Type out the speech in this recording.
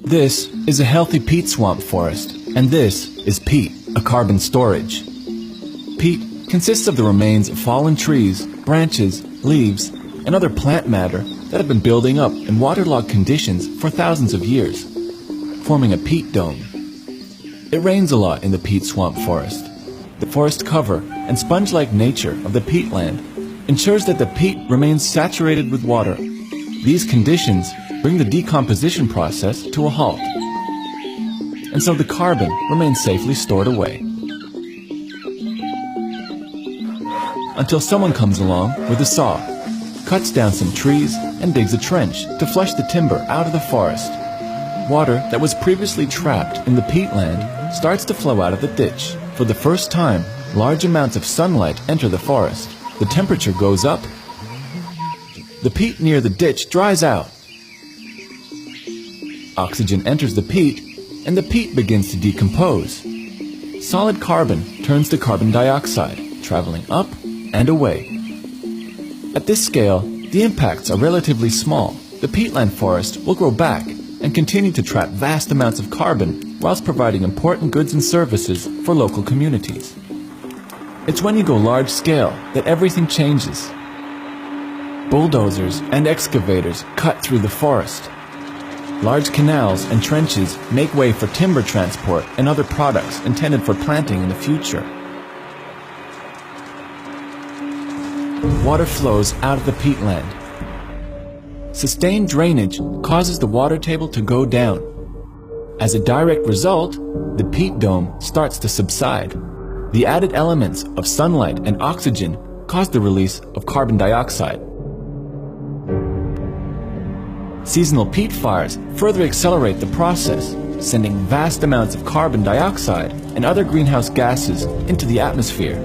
This is a healthy peat swamp forest, and this is peat, a carbon storage. Peat consists of the remains of fallen trees, branches, leaves, and other plant matter that have been building up in waterlogged conditions for thousands of years, forming a peat dome. It rains a lot in the peat swamp forest. The forest cover and sponge-like nature of the peatland ensures that the peat remains saturated with water. These conditions bring the decomposition process to a halt, and so the carbon remains safely stored away. Until someone comes along with a saw, cuts down some trees, and digs a trench to flush the timber out of the forest. Water that was previously trapped in the peatland starts to flow out of the ditch. For the first time, large amounts of sunlight enter the forest. The temperature goes up. The peat near the ditch dries out. Oxygen enters the peat, and the peat begins to decompose. Solid carbon turns to carbon dioxide, traveling up and away. At this scale, the impacts are relatively small. The peatland forest will grow back and continue to trap vast amounts of carbon whilst providing important goods and services for local communities. It's when you go large scale that everything changes. Bulldozers and excavators cut through the forest. Large canals and trenches make way for timber transport and other products intended for planting in the future. Water flows out of the peatland. Sustained drainage causes the water table to go down. As a direct result, the peat dome starts to subside. The added elements of sunlight and oxygen cause the release of carbon dioxide. Seasonal peat fires further accelerate the process, sending vast amounts of carbon dioxide and other greenhouse gases into the atmosphere.